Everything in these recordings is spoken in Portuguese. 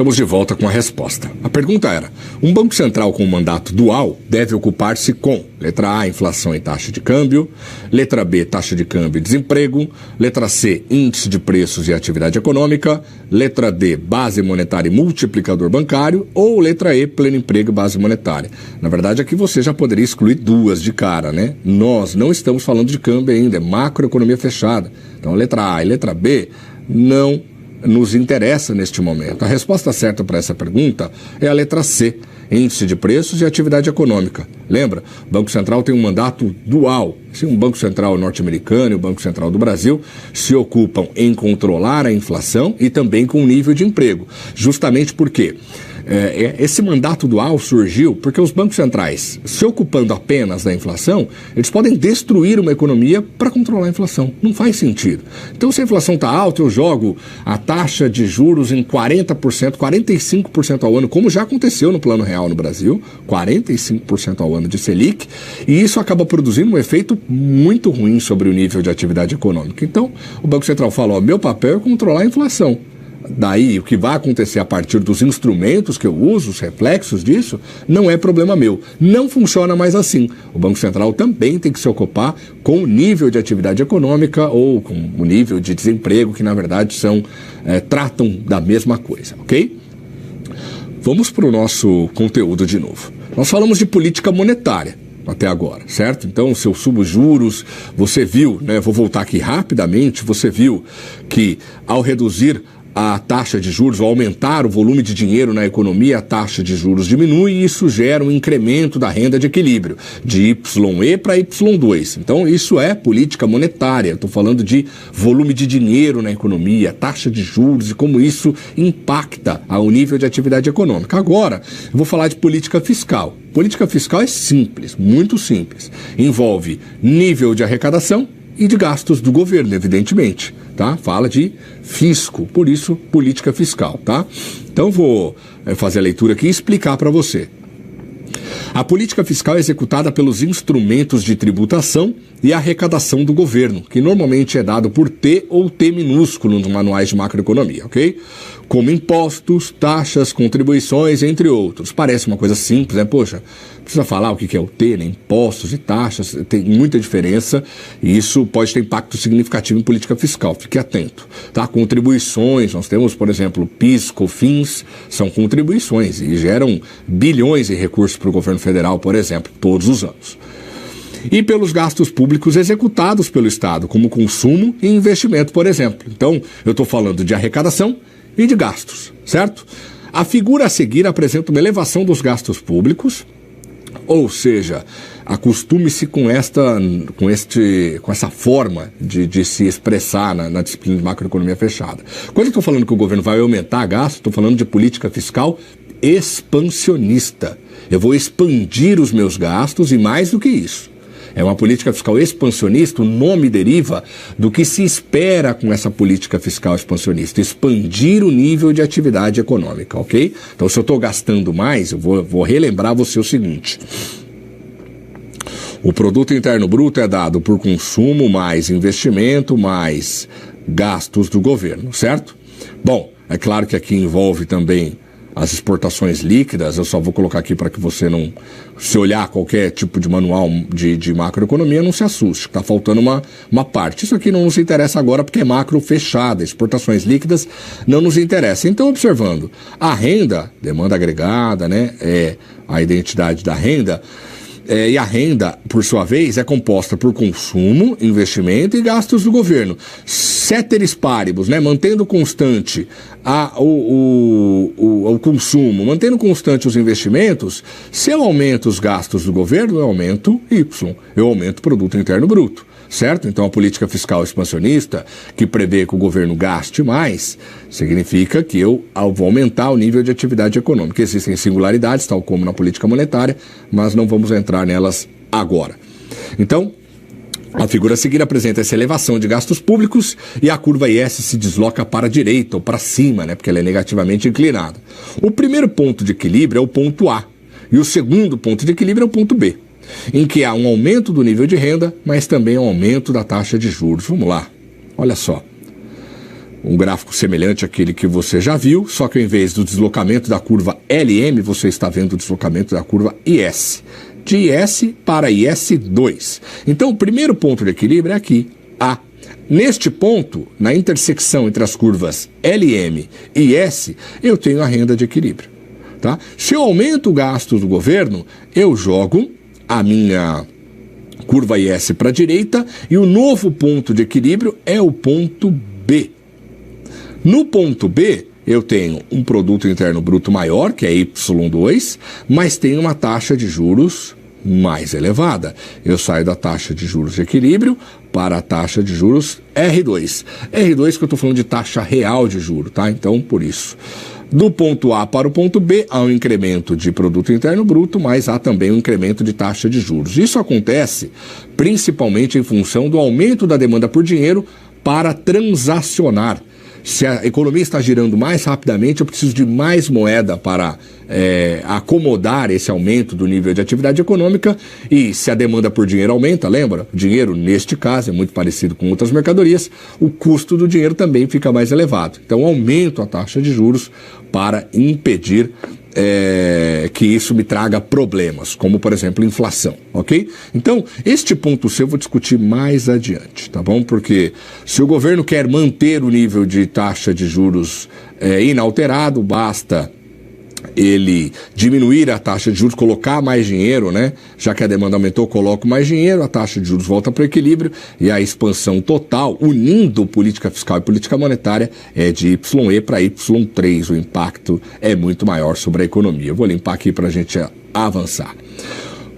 Estamos de volta com a resposta. A pergunta era: um banco central com mandato dual deve ocupar-se com letra A, inflação e taxa de câmbio, letra B, taxa de câmbio e desemprego, letra C, índice de preços e atividade econômica, letra D, base monetária e multiplicador bancário, ou letra E, pleno emprego e base monetária. Na verdade, aqui você já poderia excluir duas de cara, né? Nós não estamos falando de câmbio ainda, é macroeconomia fechada. Então, letra A e letra B não nos interessa neste momento. A resposta certa para essa pergunta é a letra C, índice de preços e atividade econômica. Lembra? O Banco Central tem um mandato dual. Se um Banco Central norte-americano e o Banco Central do Brasil se ocupam em controlar a inflação e também com o nível de emprego. Justamente porque esse mandato dual surgiu porque os bancos centrais, se ocupando apenas da inflação, eles podem destruir uma economia para controlar a inflação. Não faz sentido. Então, se a inflação está alta, eu jogo a taxa de juros em 40%, 45% ao ano, como já aconteceu no Plano Real no Brasil, 45% ao ano de Selic, e isso acaba produzindo um efeito muito ruim sobre o nível de atividade econômica. Então, o Banco Central fala: ó, meu papel é controlar a inflação. Daí, o que vai acontecer a partir dos instrumentos que eu uso, os reflexos disso, não é problema meu. Não funciona mais assim. O Banco Central também tem que se ocupar com o nível de atividade econômica ou com o nível de desemprego, que na verdade tratam da mesma coisa, ok? Vamos para o nosso conteúdo de novo. Nós falamos de política monetária até agora, certo? Então, se eu subo juros, você viu, né? Vou voltar aqui rapidamente, você viu que ao reduzir a taxa de juros, ao aumentar o volume de dinheiro na economia, a taxa de juros diminui e isso gera um incremento da renda de equilíbrio, de YE para Y2. Então, isso é política monetária. Estou falando de volume de dinheiro na economia, taxa de juros e como isso impacta ao nível de atividade econômica. Agora, eu vou falar de política fiscal. Política fiscal é simples, muito simples. Envolve nível de arrecadação e de gastos do governo, evidentemente, tá? Fala de fisco, por isso, política fiscal, tá? Então, vou fazer a leitura aqui e explicar para você. A política fiscal é executada pelos instrumentos de tributação e arrecadação do governo, que normalmente é dado por T ou T minúsculo nos manuais de macroeconomia, ok? Como impostos, taxas, contribuições, entre outros. Parece uma coisa simples, né? Poxa, precisa falar o que é o T, né? Impostos e taxas, tem muita diferença e isso pode ter impacto significativo em política fiscal, fique atento, tá? Contribuições, nós temos, por exemplo, PIS, COFINS, são contribuições e geram bilhões de recursos para o governo federal, por exemplo, todos os anos. E pelos gastos públicos executados pelo Estado, como consumo e investimento, por exemplo. Então, eu estou falando de arrecadação e de gastos, certo? A figura a seguir apresenta uma elevação dos gastos públicos, ou seja, acostume-se com essa forma de se expressar na disciplina de macroeconomia fechada. Quando eu estou falando que o governo vai aumentar gastos, estou falando de política fiscal expansionista. Eu vou expandir os meus gastos e mais do que isso. É uma política fiscal expansionista, o nome deriva do que se espera com essa política fiscal expansionista, expandir o nível de atividade econômica, ok? Então, se eu estou gastando mais, eu vou relembrar você o seguinte: o produto interno bruto é dado por consumo mais investimento mais gastos do governo, certo? Bom, é claro que aqui envolve também as exportações líquidas. Eu só vou colocar aqui para que você não, se olhar qualquer tipo de manual de macroeconomia, não se assuste, está faltando uma parte. Isso aqui não nos interessa agora porque é macro fechada, exportações líquidas não nos interessa. Então, observando, a renda, demanda agregada, né, é a identidade da renda, e a renda, por sua vez, é composta por consumo, investimento e gastos do governo. Ceteris paribus, né? Mantendo constante o consumo, mantendo constante os investimentos, se eu aumento os gastos do governo, eu aumento Y, eu aumento o produto interno bruto. Certo? Então, a política fiscal expansionista, que prevê que o governo gaste mais, significa que eu vou aumentar o nível de atividade econômica. Existem singularidades, tal como na política monetária, mas não vamos entrar nelas agora. Então, a figura a seguir apresenta essa elevação de gastos públicos e a curva IS se desloca para a direita ou para cima, né? Porque ela é negativamente inclinada. O primeiro ponto de equilíbrio é o ponto A e o segundo ponto de equilíbrio é o ponto B, em que há um aumento do nível de renda, mas também um aumento da taxa de juros. Vamos lá, olha só. um gráfico semelhante àquele que você já viu, só que ao invés do deslocamento da curva LM, você está vendo o deslocamento da curva IS. De IS para IS2. Então, o primeiro ponto de equilíbrio é aqui, A. Neste ponto, na intersecção entre as curvas LM e IS, eu tenho a renda de equilíbrio. Tá? Se eu aumento o gasto do governo, eu jogo a minha curva IS para a direita e o novo ponto de equilíbrio é o ponto B. No ponto B, eu tenho um produto interno bruto maior, que é Y2, mas tenho uma taxa de juros mais elevada. Eu saio da taxa de juros de equilíbrio para a taxa de juros R2. R2 que eu estou falando de taxa real de juros, tá? Então, por isso. Do ponto A para o ponto B, há um incremento de produto interno bruto, mas há também um incremento de taxa de juros. Isso acontece principalmente em função do aumento da demanda por dinheiro para transacionar. Se a economia está girando mais rapidamente, eu preciso de mais moeda para acomodar esse aumento do nível de atividade econômica. E se a demanda por dinheiro aumenta, lembra? Dinheiro, neste caso, é muito parecido com outras mercadorias, o custo do dinheiro também fica mais elevado. Então, aumento a taxa de juros para impedir que isso me traga problemas, como, por exemplo, inflação, ok? Então, este ponto C eu vou discutir mais adiante, tá bom? Porque se o governo quer manter o nível de taxa de juros inalterado, basta ele diminuir a taxa de juros, colocar mais dinheiro, né? Já que a demanda aumentou, coloco mais dinheiro, a taxa de juros volta para o equilíbrio e a expansão total, unindo política fiscal e política monetária, é de YE para Y3. O impacto é muito maior sobre a economia. Eu vou limpar aqui para a gente avançar.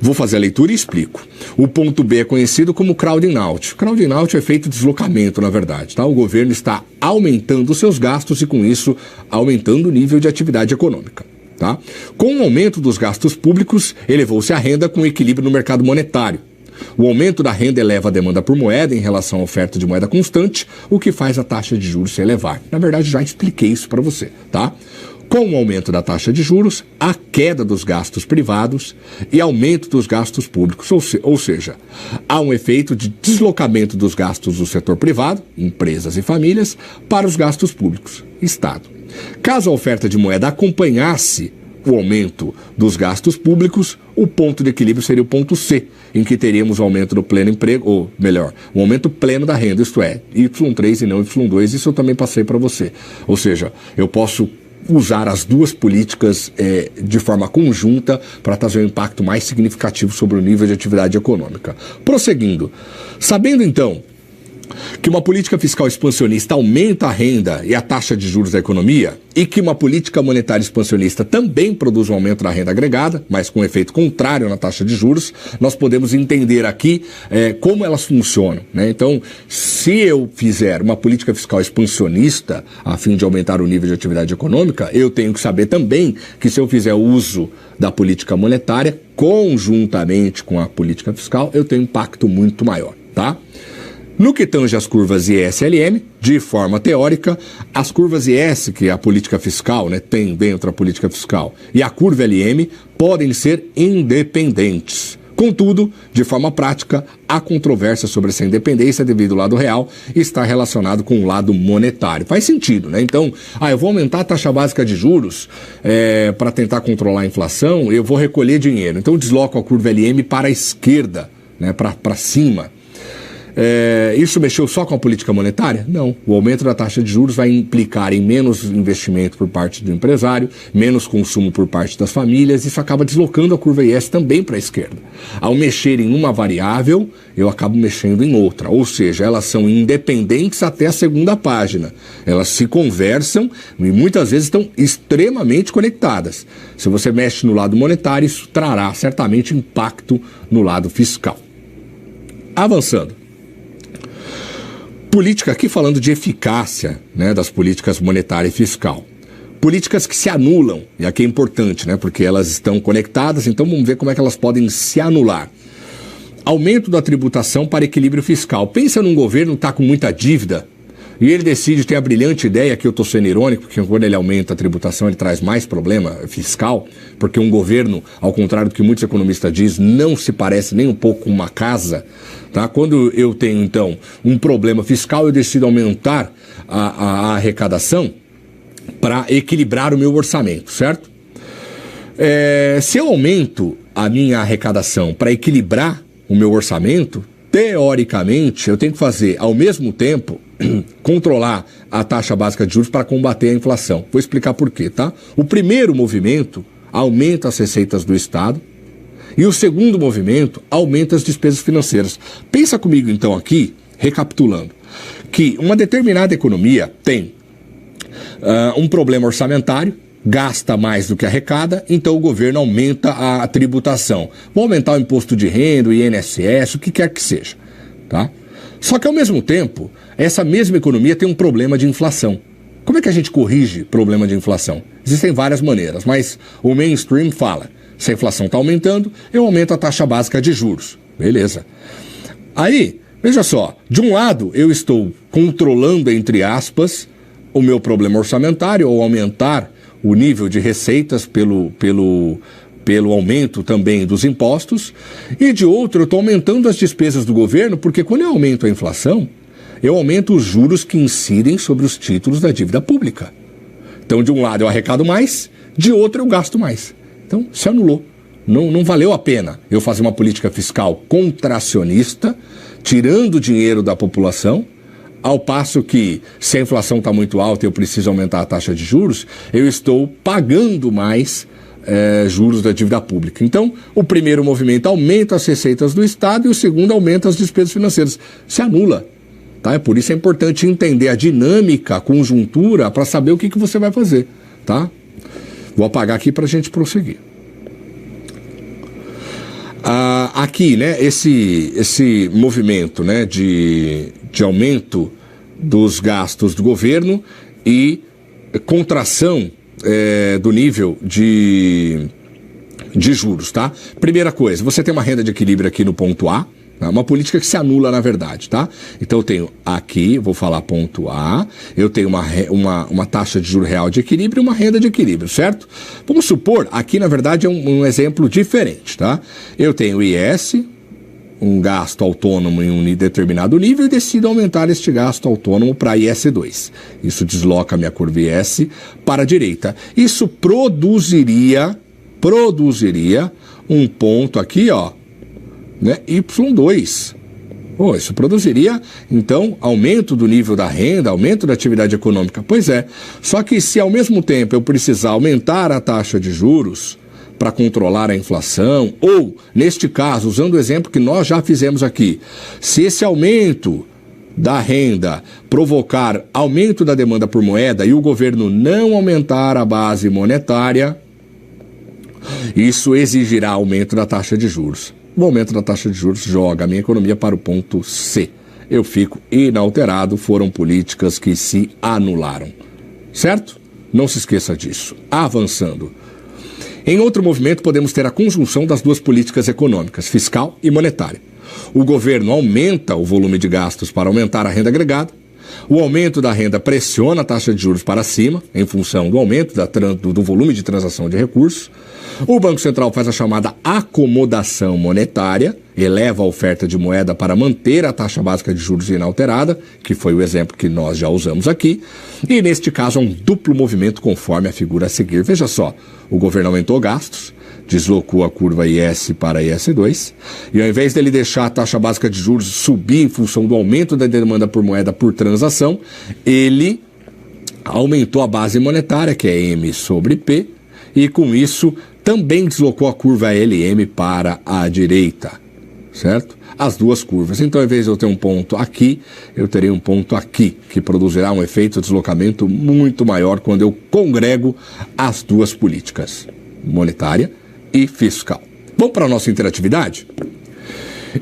Vou fazer a leitura e explico. O ponto B é conhecido como crowding out. Crowding out é efeito deslocamento, na verdade. Tá? O governo está aumentando os seus gastos e, com isso, aumentando o nível de atividade econômica. Tá? Com o aumento dos gastos públicos, elevou-se a renda com equilíbrio no mercado monetário. O aumento da renda eleva a demanda por moeda em relação à oferta de moeda constante, o que faz a taxa de juros se elevar. Na verdade, já expliquei isso para você. Tá? Com o aumento da taxa de juros, a queda dos gastos privados e aumento dos gastos públicos, ou seja, há um efeito de deslocamento dos gastos do setor privado, empresas e famílias, para os gastos públicos, Estado. Caso a oferta de moeda acompanhasse o aumento dos gastos públicos, o ponto de equilíbrio seria o ponto C, em que teríamos o aumento do pleno emprego, ou melhor, o aumento pleno da renda, isto é, Y3 e não Y2, isso eu também passei para você. Ou seja, eu posso usar as duas políticas de forma conjunta para trazer um impacto mais significativo sobre o nível de atividade econômica. Prosseguindo, sabendo então que uma política fiscal expansionista aumenta a renda e a taxa de juros da economia e que uma política monetária expansionista também produz um aumento da renda agregada, mas com efeito contrário na taxa de juros, nós podemos entender aqui como elas funcionam, né? Então, se eu fizer uma política fiscal expansionista a fim de aumentar o nível de atividade econômica, eu tenho que saber também que se eu fizer uso da política monetária conjuntamente com a política fiscal, eu tenho um impacto muito maior, tá? No que tange as curvas IS e LM, de forma teórica, as curvas IS, que é a política fiscal, né, tem dentro a política fiscal, e a curva LM podem ser independentes. Contudo, de forma prática, a controvérsia sobre essa independência devido ao lado real está relacionado com o lado monetário. Faz sentido, né? Então, eu vou aumentar a taxa básica de juros para tentar controlar a inflação, eu vou recolher dinheiro. Então, eu desloco a curva LM para a esquerda, né, para cima. Isso mexeu só com a política monetária? Não. O aumento da taxa de juros vai implicar em menos investimento por parte do empresário, menos consumo por parte das famílias, isso acaba deslocando a curva IS também para a esquerda. Ao mexer em uma variável, eu acabo mexendo em outra, ou seja, elas são independentes até a segunda página. Elas se conversam e muitas vezes estão extremamente conectadas. Se você mexe no lado monetário, isso trará certamente impacto no lado fiscal. Avançando. Política aqui falando de eficácia, né, das políticas monetária e fiscal. Políticas que se anulam, e aqui é importante, né, porque elas estão conectadas, então vamos ver como é que elas podem se anular. Aumento da tributação para equilíbrio fiscal. Pensa num governo que está com muita dívida e ele decide, tem a brilhante ideia, que eu estou sendo irônico, porque quando ele aumenta a tributação ele traz mais problema fiscal, porque um governo, ao contrário do que muitos economistas dizem, não se parece nem um pouco com uma casa, tá? Quando eu tenho então um problema fiscal, eu decido aumentar a arrecadação para equilibrar o meu orçamento, certo? Se eu aumento a minha arrecadação para equilibrar o meu orçamento, teoricamente, eu tenho que fazer, ao mesmo tempo, controlar a taxa básica de juros para combater a inflação. Vou explicar por quê, tá? O primeiro movimento aumenta as receitas do Estado e o segundo movimento aumenta as despesas financeiras. Pensa comigo, então, aqui, recapitulando, que uma determinada economia tem um problema orçamentário, gasta mais do que arrecada, então o governo aumenta a tributação. Vou aumentar o imposto de renda, o INSS, o que quer que seja, tá? Só que ao mesmo tempo, essa mesma economia tem um problema de inflação. Como é que a gente corrige problema de inflação? Existem várias maneiras, mas o mainstream fala, se a inflação está aumentando, eu aumento a taxa básica de juros. Beleza. Aí, veja só, de um lado eu estou controlando, entre aspas, o meu problema orçamentário, ou aumentar o nível de receitas pelo aumento também dos impostos, e de outro eu estou aumentando as despesas do governo, porque quando eu aumento a inflação, eu aumento os juros que incidem sobre os títulos da dívida pública. Então, de um lado eu arrecado mais, de outro eu gasto mais. Então, se anulou. Não valeu a pena eu fazer uma política fiscal contracionista, tirando dinheiro da população, ao passo que, se a inflação está muito alta e eu preciso aumentar a taxa de juros, eu estou pagando mais juros da dívida pública. Então, o primeiro movimento aumenta as receitas do Estado e o segundo aumenta as despesas financeiras. Se anula. Tá? Por isso é importante entender a dinâmica, a conjuntura, para saber o que você vai fazer. Tá? Vou apagar aqui para a gente prosseguir. Aqui, né, esse movimento, né, de aumento dos gastos do governo e contração do nível de juros, tá? Primeira coisa, você tem uma renda de equilíbrio aqui no ponto A, né, uma política que se anula na verdade, tá? Então eu tenho aqui, vou falar ponto A, eu tenho uma taxa de juro real de equilíbrio e uma renda de equilíbrio, certo? Vamos supor, aqui na verdade é um exemplo diferente, tá? Eu tenho IS, um gasto autônomo em um determinado nível e decido aumentar este gasto autônomo para IS2. Isso desloca a minha curva IS para a direita. Isso produziria um ponto aqui, ó, né, Y2. Isso produziria, então, aumento do nível da renda, aumento da atividade econômica. Pois é, só que se ao mesmo tempo eu precisar aumentar a taxa de juros para controlar a inflação, ou, neste caso, usando o exemplo que nós já fizemos aqui, se esse aumento da renda provocar aumento da demanda por moeda e o governo não aumentar a base monetária, isso exigirá aumento da taxa de juros. O aumento da taxa de juros joga a minha economia para o ponto C. Eu fico inalterado, foram políticas que se anularam. Certo? Não se esqueça disso. Avançando. Em outro movimento, podemos ter a conjunção das duas políticas econômicas, fiscal e monetária. O governo aumenta o volume de gastos para aumentar a renda agregada. O aumento da renda pressiona a taxa de juros para cima, em função do aumento do volume de transação de recursos. O Banco Central faz a chamada acomodação monetária, eleva a oferta de moeda para manter a taxa básica de juros inalterada, que foi o exemplo que nós já usamos aqui, e neste caso há um duplo movimento conforme a figura a seguir. Veja só, o governo aumentou gastos, deslocou a curva IS para IS2, e ao invés dele deixar a taxa básica de juros subir em função do aumento da demanda por moeda por transação, ele aumentou a base monetária, que é M sobre P, e com isso também deslocou a curva LM para a direita, certo? As duas curvas. Então, ao invés de eu ter um ponto aqui, eu terei um ponto aqui, que produzirá um efeito de deslocamento muito maior quando eu congrego as duas políticas, monetária e fiscal. Vamos para a nossa interatividade?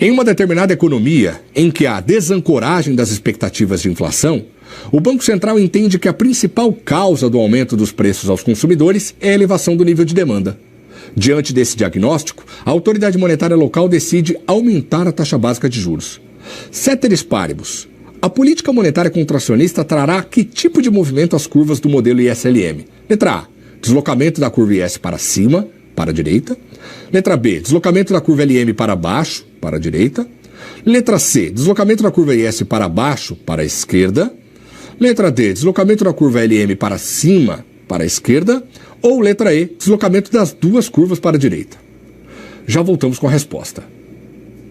Em uma determinada economia em que há desancoragem das expectativas de inflação, o Banco Central entende que a principal causa do aumento dos preços aos consumidores é a elevação do nível de demanda. Diante desse diagnóstico, a autoridade monetária local decide aumentar a taxa básica de juros. Ceteris paribus, A política monetária contracionista trará que tipo de movimento às curvas do modelo ISLM? Letra A, deslocamento da curva IS para cima, para a direita. Letra B, deslocamento da curva LM para baixo, para a direita. Letra C, deslocamento da curva IS para baixo, para a esquerda. Letra D, deslocamento da curva LM para cima, para a esquerda. Ou letra E, deslocamento das duas curvas para a direita. Já voltamos com a resposta.